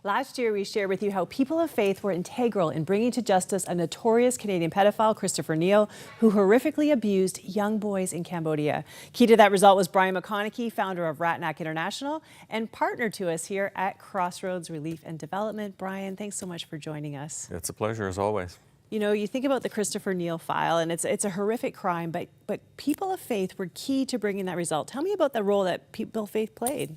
Last year, we shared with you how people of faith were integral in bringing to justice a notorious Canadian pedophile, Christopher Neil, who horrifically abused young boys in Cambodia. Key to that result was Brian McCONAGHY, founder of Ratnack International and partner to us here at Crossroads Relief and Development. Brian, thanks so much for joining us. It's a pleasure, as always. You know, you think about the Christopher Neil file, and it's a horrific crime, but people of faith were key to bringing that result. Tell me about the role that people of faith played.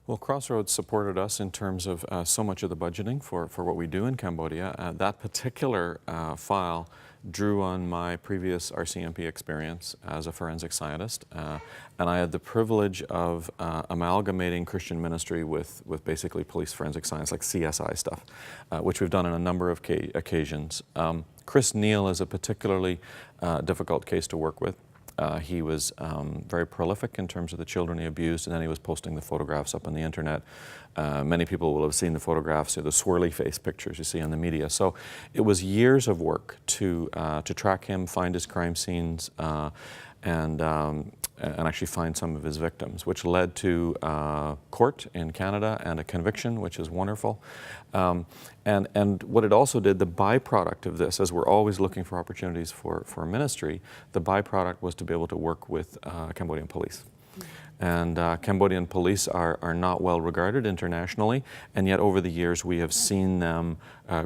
Well, Crossroads supported us in terms of so much of the budgeting for what we do in Cambodia. That particular file drew on my previous RCMP experience as a forensic scientist, and I had the privilege of amalgamating Christian ministry with basically police forensic science, like CSI stuff, which we've done on a number of occasions. Chris Neil is a particularly difficult case to work with. He was very prolific in terms of the children he abused, and then he was posting the photographs up on the internet. Many people will have seen the photographs, or the swirly face pictures you see on the media. So it was years of work to track him, find his crime scenes, and actually find some of his victims, which led to court in Canada and a conviction, which is wonderful. And what it also did, the byproduct of this, as we're always looking for opportunities for ministry, the byproduct was to be able to work with Cambodian police. And Cambodian police are not well regarded internationally, and yet over the years we have seen them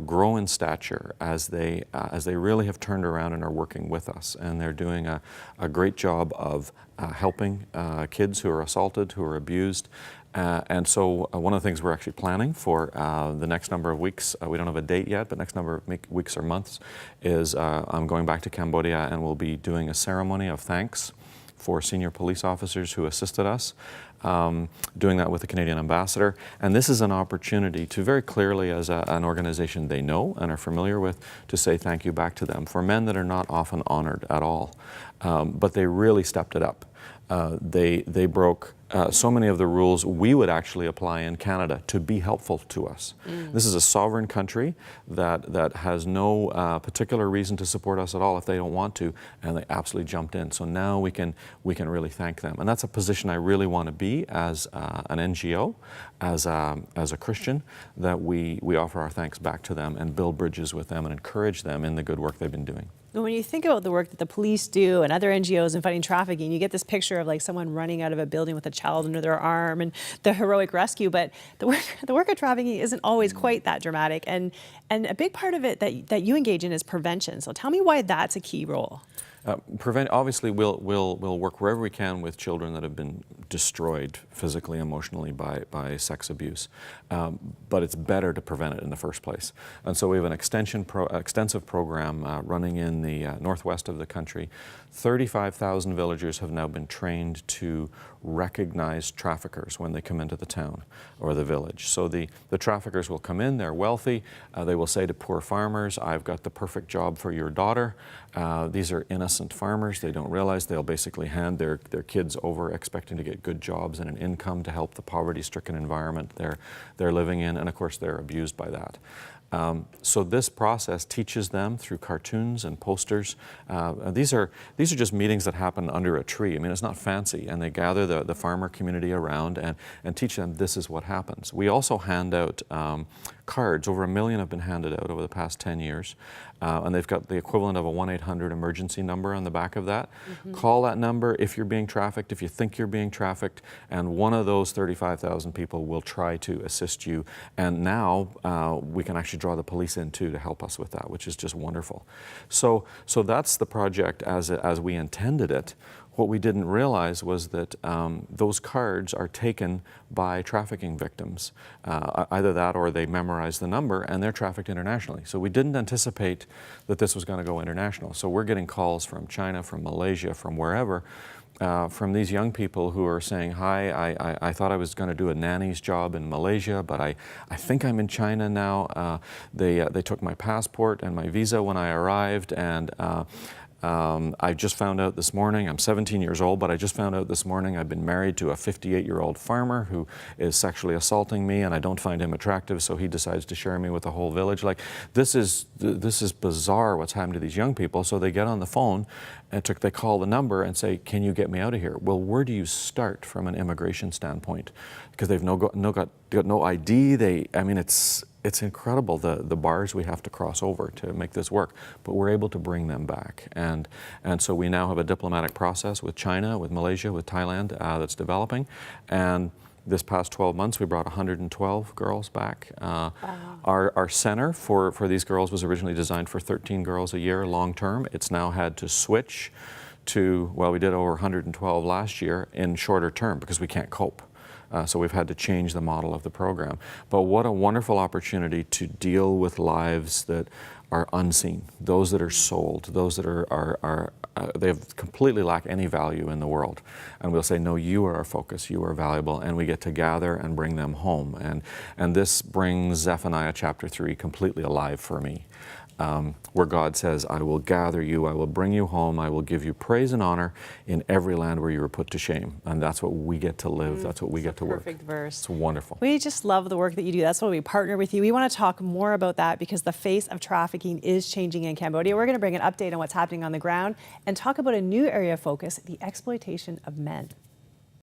grow in stature as they really have turned around and are working with us. And they're doing a great job of helping kids who are assaulted, who are abused. And so one of the things we're actually planning for the next number of weeks, we don't have a date yet, but next number of weeks or months, is I'm going back to Cambodia, and we'll be doing a ceremony of thanks for senior police officers who assisted us, doing that with the Canadian ambassador. And this is an opportunity to very clearly, as an organization they know and are familiar with, to say thank you back to them for men that are not often honored at all. But they really stepped it up. They broke so many of the rules we would actually apply in Canada to be helpful to us. This is a sovereign country that has no particular reason to support us at all if they don't want to, and they absolutely jumped in. So now we can really thank them, and that's a position I really want to be as an NGO, as a Christian, that we offer our thanks back to them and build bridges with them and encourage them in the good work they've been doing. When you think about the work that the police do and other NGOs in fighting trafficking, you get this picture of like someone running out of a building with a child under their arm and the heroic rescue, but the work of trafficking isn't always quite that dramatic. And a big part of it that you engage in is prevention. So tell me why that's a key role. Obviously, we'll work wherever we can with children that have been destroyed physically, emotionally by sex abuse. But it's better to prevent it in the first place. And so we have an extensive program running in the northwest of the country. 35,000 villagers have now been trained to recognize traffickers when they come into the town or the village. So the traffickers will come in, they're wealthy, they will say to poor farmers, "I've got the perfect job for your daughter." These are innocent farmers. They don't realize they'll basically hand their kids over expecting to get good jobs and an income to help the poverty-stricken environment they're living in, and of course they're abused by that. So this process teaches them through cartoons and posters. These are just meetings that happen under a tree. I mean, it's not fancy, and they gather the farmer community around and teach them this is what happens. We also hand out cards. Over 1 million have been handed out over the past 10 years, and they've got the equivalent of a 1-800 emergency number on the back of that. Call that number if you're being trafficked, if you think you're being trafficked, and one of those 35,000 people will try to assist you. And now we can actually draw the police in too to help us with that, which is just wonderful. So that's the project as we intended it. What we didn't realize was that those cards are taken by trafficking victims. Either that or they memorize the number and they're trafficked internationally. So we didn't anticipate that this was going to go international. So we're getting calls from China, from Malaysia, from wherever, from these young people who are saying, "Hi, I thought I was going to do a nanny's job in Malaysia, but I think I'm in China now. They took my passport and my visa when I arrived, and I just found out this morning, I'm 17 years old, but I just found out this morning I've been married to a 58-year-old farmer who is sexually assaulting me, and I don't find him attractive, so he decides to share me with the whole village. Like, this is bizarre what's happened to these young people. So they get on the phone and they call the number and say, can you get me out of here? Well, where do you start from an immigration standpoint? Because they've got no ID. I mean, it's incredible the bars we have to cross over to make this work, but we're able to bring them back. And so we now have a diplomatic process with China, with Malaysia, with Thailand that's developing. And this past 12 months, we brought 112 girls back. Wow. Our center for these girls was originally designed for 13 girls a year long term. It's now had to switch to, well, we did over 112 last year in shorter term because we can't cope. So we've had to change the model of the program. But what a wonderful opportunity to deal with lives that are unseen, those that are sold, those that they have completely lack any value in the world. And we'll say, no, you are our focus, you are valuable, and we get to gather and bring them home. And this brings Zephaniah chapter 3 completely alive for me. Where God says, I will gather you, I will bring you home, I will give you praise and honor in every land where you were put to shame. And that's what we get to live, that's what we get to work. Perfect verse. It's wonderful. We just love the work that you do. That's why we partner with you. We want to talk more about that because the face of trafficking is changing in Cambodia. We're going to bring an update on what's happening on the ground and talk about a new area of focus, the exploitation of men.